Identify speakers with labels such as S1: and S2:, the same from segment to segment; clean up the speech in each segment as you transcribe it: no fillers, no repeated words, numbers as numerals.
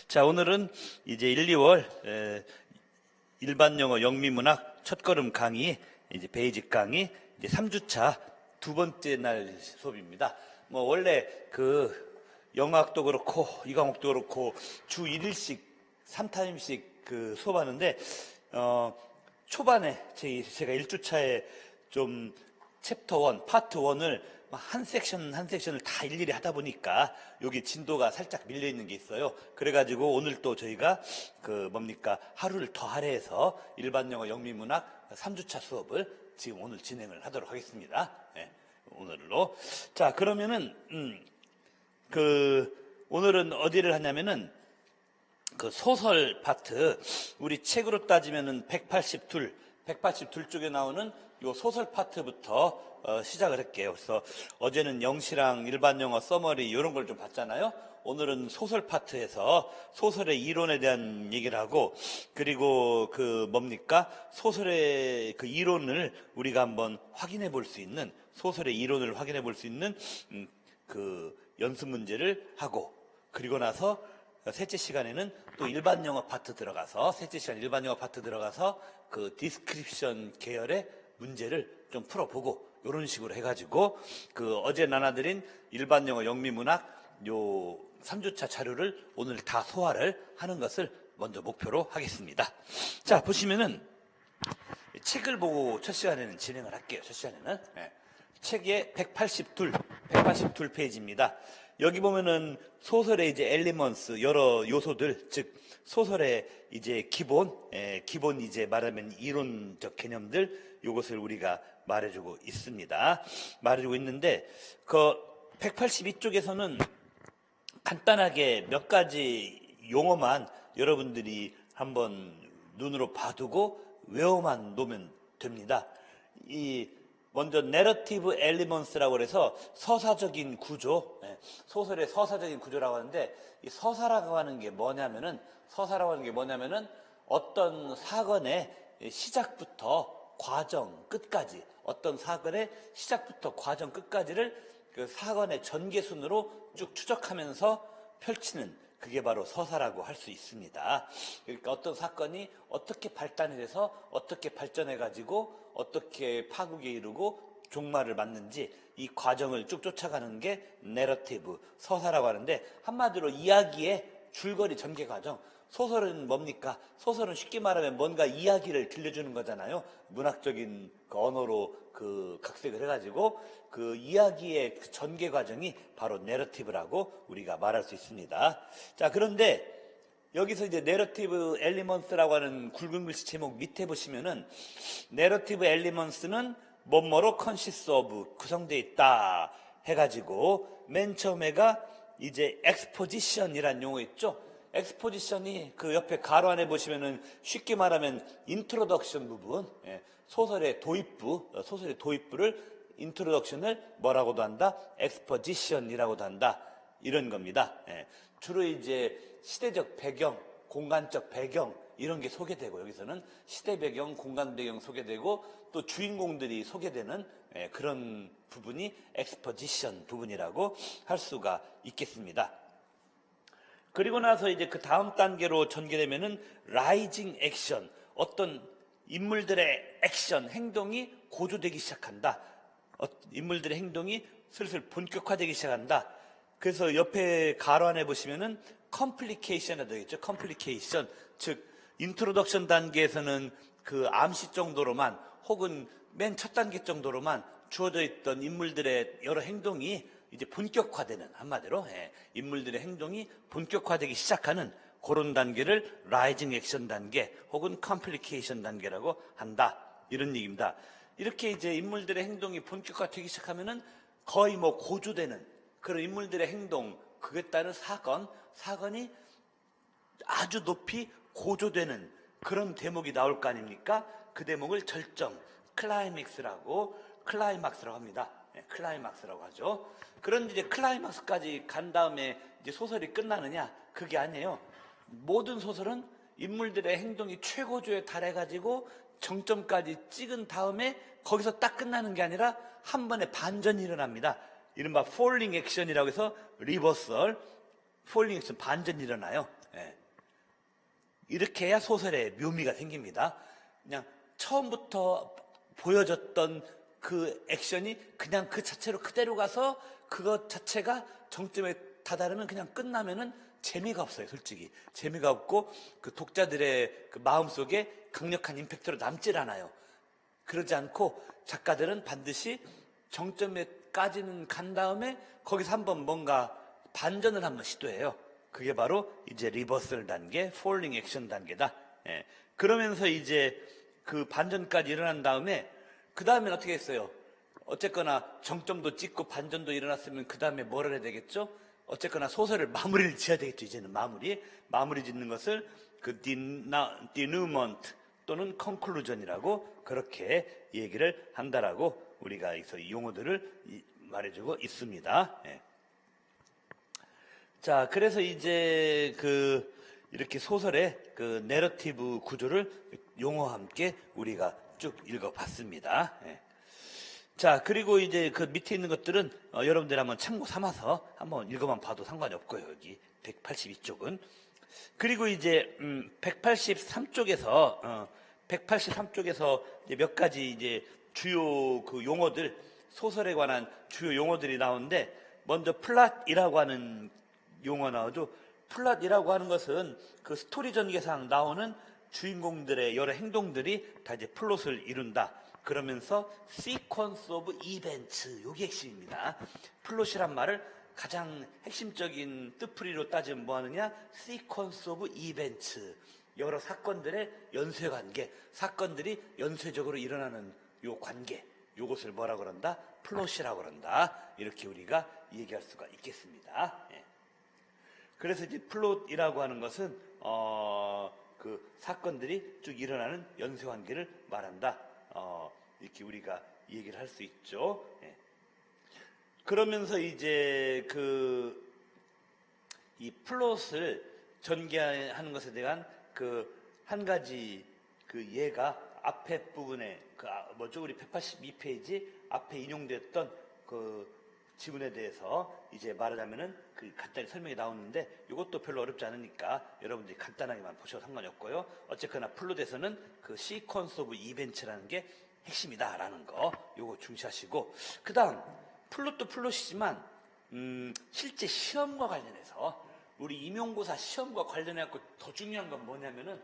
S1: 자, 오늘은 이제 1, 2월 일반 영어 영미문학 첫걸음 강의, 이제 베이직 강의, 이제 3주차 두 번째 날 수업입니다. 뭐 원래 그 영어학도 그렇고 이 과목도 그렇고 주 1일씩 3타임씩 그 수업하는데 초반에 제가 1주차에 좀 챕터 1, 파트 1을 한 섹션을 다 일일이 하다 보니까 여기 진도가 살짝 밀려 있는 게 있어요. 그래가지고 오늘 또 저희가 하루를 더 할애해서 일반 영어 영미문학 3주차 수업을 지금 오늘 진행을 하도록 하겠습니다. 네, 오늘로. 자, 그러면은 오늘은 어디를 하냐면은 그 소설 파트, 우리 책으로 따지면은 182 쪽에 나오는 요 소설 파트부터 시작을 할게요. 그래서 어제는 영시랑 일반 영어 서머리 이런 걸 좀 봤잖아요. 오늘은 소설 파트에서 소설의 이론에 대한 얘기를 하고, 그리고 소설의 그 이론을 우리가 한번 확인해 볼 수 있는, 소설의 이론을 확인해 볼 수 있는 그 연습 문제를 하고, 그리고 나서 셋째 시간에는 또 일반 영어 파트 들어가서 그 디스크립션 계열의 문제를 좀 풀어보고, 이런 식으로 해가지고 그 어제 나눠드린 일반 영어 영미문학 요 3주차 자료를 오늘 다 소화를 하는 것을 먼저 목표로 하겠습니다. 자, 보시면은 책을 보고 첫 시간에는 진행을 할게요. 첫 시간에는 책의 182 페이지입니다. 여기 보면은 소설의 이제 엘리먼스, 여러 요소들, 즉 소설의 이제 기본 이제 말하면 이론적 개념들, 요것을 우리가 말해주고 있습니다. 말해주고 있는데 그 182쪽에서는 간단하게 몇 가지 용어만 여러분들이 한번 눈으로 봐두고 외워만 놓으면 됩니다. 먼저 narrative elements라고 해서 서사적인 구조, 소설의 서사적인 구조라고 하는데, 이 서사라고 하는 게 뭐냐면은 어떤 사건의 시작부터 과정 끝까지, 를 그 사건의 전개순으로 쭉 추적하면서 펼치는, 그게 바로 서사라고 할 수 있습니다. 그러니까 어떤 사건이 어떻게 발단이 돼서 어떻게 발전해가지고 어떻게 파국에 이르고 종말을 맞는지, 이 과정을 쭉 쫓아가는 게 내러티브, 서사라고 하는데, 한마디로 이야기의 줄거리 전개 과정. 소설은 뭡니까? 소설은 쉽게 말하면 뭔가 이야기를 들려주는 거잖아요. 문학적인 그 언어로 각색을 해가지고 그 이야기의 그 전개 과정이 바로 내러티브라고 우리가 말할 수 있습니다. 자, 그런데 여기서 이제 내러티브 엘리먼스라고 하는 굵은 글씨 제목 밑에 보시면은, 내러티브 엘리먼스는 뭐뭐로 컨시스 오브, 구성되어 있다 해가지고 맨 처음에가 이제 엑스포지션이라는 용어 있죠. 엑스포지션이 그 옆에 가로 안에 보시면은 쉽게 말하면 인트로덕션 부분, 소설의 도입부를 인트로덕션을 뭐라고도 한다? 엑스포지션이라고도 한다. 이런 겁니다. 주로 이제 시대적 배경, 공간적 배경 이런 게 소개되고, 여기서는 시대 배경, 공간 배경 소개되고 또 주인공들이 소개되는 그런 부분이 엑스포지션 부분이라고 할 수가 있겠습니다. 그리고 나서 이제 그 다음 단계로 전개되면은 라이징 액션, 어떤 인물들의 액션, 행동이 고조되기 시작한다. 인물들의 행동이 슬슬 본격화되기 시작한다. 그래서 옆에 가로 안에 보시면은 컴플리케이션이 되겠죠. 컴플리케이션, 즉 인트로덕션 단계에서는 그 암시 정도로만, 혹은 맨 첫 단계 정도로만 주어져 있던 인물들의 여러 행동이 이제 본격화되는, 한마디로 인물들의 행동이 본격화되기 시작하는 그런 단계를 라이징 액션 단계 혹은 컴플리케이션 단계라고 한다, 이런 얘기입니다. 이렇게 이제 인물들의 행동이 본격화되기 시작하면은 거의 뭐 고조되는 그런 인물들의 행동, 그에 따른 사건이 아주 높이 고조되는 그런 대목이 나올 거 아닙니까? 그 대목을 절정, 클라이막스라고 합니다. 클라이막스라고 하죠. 그런데 이제 클라이막스까지 간 다음에 이제 소설이 끝나느냐? 그게 아니에요. 모든 소설은 인물들의 행동이 최고조에 달해가지고 정점까지 찍은 다음에 거기서 딱 끝나는 게 아니라 한 번에 반전이 일어납니다. 이른바 폴링 액션이라고 해서 리버설, 폴링 액션, 반전이 일어나요. 예. 이렇게 해야 소설의 묘미가 생깁니다. 그냥 처음부터 보여졌던 그 액션이 그냥 그 자체로 그대로 가서 그것 자체가 정점에 다다르면 그냥 끝나면은 재미가 없어요, 솔직히. 재미가 없고 그 독자들의 그 마음속에 강력한 임팩트로 남질 않아요. 그러지 않고 작가들은 반드시 정점에까지는 간 다음에 거기서 한번 뭔가 반전을 한번 시도해요. 그게 바로 이제 리버설 단계, 폴링 액션 단계다. 예. 그러면서 이제 그 반전까지 일어난 다음에 그 다음엔 어떻게 했어요? 어쨌거나 정점도 찍고 반전도 일어났으면 그 다음에 뭘 해야 되겠죠? 어쨌거나 소설을 마무리를 지어야 되겠죠. 이제는 마무리 짓는 것을 그 디누먼트 또는 컨클루전이라고 그렇게 얘기를 한다라고 우리가 여기서 용어들을 말해주고 있습니다. 예. 자, 그래서 이제 이렇게 소설의 그 내러티브 구조를 용어와 함께 우리가 쭉 읽어봤습니다. 예. 자, 그리고 이제 그 밑에 있는 것들은 여러분들 한번 참고 삼아서 한번 읽어만 봐도 상관이 없고요. 여기 182쪽은. 그리고 이제 183쪽에서 몇 가지 이제 주요 그 용어들, 소설에 관한 주요 용어들이 나오는데, 먼저 플롯이라고 하는 용어 나오죠. 플롯이라고 하는 것은 그 스토리 전개상 나오는 주인공들의 여러 행동들이 다 이제 플롯을 이룬다. 그러면서 sequence of events, 요게 핵심입니다. 플롯이란 말을 가장 핵심적인 뜻풀이로 따지면 뭐 하느냐? sequence of events, 여러 사건들의 연쇄관계, 사건들이 연쇄적으로 일어나는 요 관계, 요것을 뭐라고 그런다? 플롯이라고 그런다. 이렇게 우리가 얘기할 수가 있겠습니다. 예. 그래서 이제 플롯이라고 하는 것은 그 사건들이 쭉 일어나는 연쇄관계를 말한다. 이렇게 우리가 얘기를 할 수 있죠. 예. 그러면서 이제 이 플롯을 전개하는 것에 대한 한 가지 예가 앞에 부분에 우리 182페이지 앞에 인용됐던 지문에 대해서 이제 말하자면은 간단히 설명이 나오는데, 이것도 별로 어렵지 않으니까 여러분들이 간단하게만 보셔도 상관이 없고요. 어쨌거나 플롯에서는 시퀀스 오브 이벤트라는 게 핵심이다라는 거, 요거 중시하시고, 그 다음 플롯도 플롯이지만 실제 시험과 관련해서 우리 임용고사 시험과 관련해서 더 중요한 건 뭐냐면은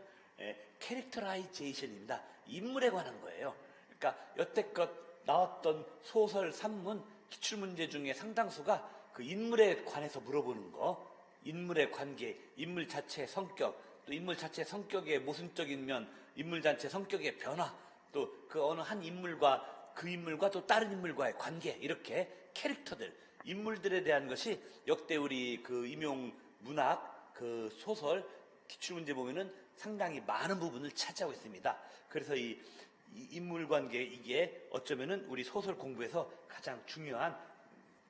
S1: 캐릭터라이제이션입니다. 인물에 관한 거예요. 그러니까 여태껏 나왔던 소설, 산문, 기출문제 중에 상당수가 그 인물에 관해서 물어보는 거, 인물의 관계, 인물 자체의 성격, 또 인물 자체의 성격의 모순적인 면, 인물 자체의 성격의 변화, 또 그 어느 한 인물과 그 인물과 또 다른 인물과의 관계, 이렇게 캐릭터들, 인물들에 대한 것이 역대 우리 임용 문학, 소설, 기출문제 보면은 상당히 많은 부분을 차지하고 있습니다. 그래서 이 인물관계, 이게 어쩌면은 우리 소설 공부에서 가장 중요한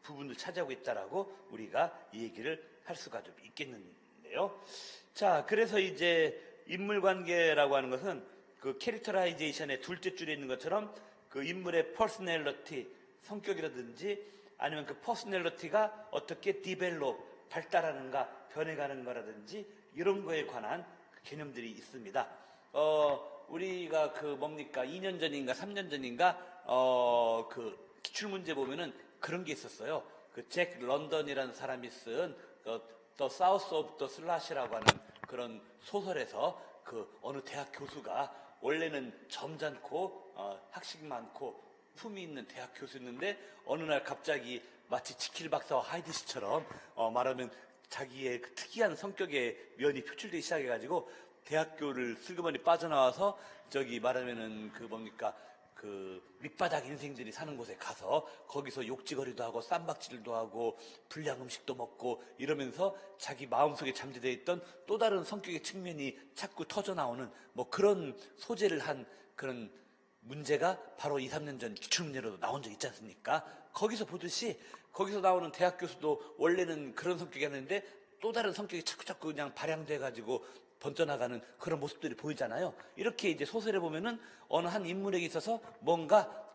S1: 부분을 차지하고 있다라고 우리가 이 얘기를 할 수가 좀 있겠는데요. 자, 그래서 이제 인물관계라고 하는 것은 캐릭터라이제이션의 둘째 줄에 있는 것처럼 인물의 퍼스널리티, 성격이라든지 아니면 퍼스널리티가 어떻게 디벨롭, 발달하는가, 변해가는 거라든지 이런 거에 관한 개념들이 있습니다. 우리가 2년 전인가 3년 전인가 기출문제 보면은 그런 게 있었어요. 잭 런던이라는 사람이 쓴 The South of the Slash라고 하는 그런 소설에서 어느 대학 교수가 원래는 점잖고 학식 많고 품이 있는 대학 교수였는데 어느 날 갑자기 마치 지킬 박사와 하이드 씨처럼 말하면 자기의 특이한 성격의 면이 표출되기 시작해가지고 대학교를 슬그머니 빠져나와서 말하면은 밑바닥 인생들이 사는 곳에 가서 거기서 욕지거리도 하고 쌈박질도 하고 불량 음식도 먹고 이러면서 자기 마음속에 잠재되어 있던 또 다른 성격의 측면이 자꾸 터져나오는 그런 소재를 한 그런 문제가 바로 2, 3년 전 기출문제로도 나온 적 있지 않습니까? 거기서 보듯이 거기서 나오는 대학 교수도 원래는 그런 성격이었는데 또 다른 성격이 자꾸 그냥 발양돼가지고 번져나가는 그런 모습들이 보이잖아요. 이렇게 이제 소설에 보면은 어느 한 인물에게 있어서 뭔가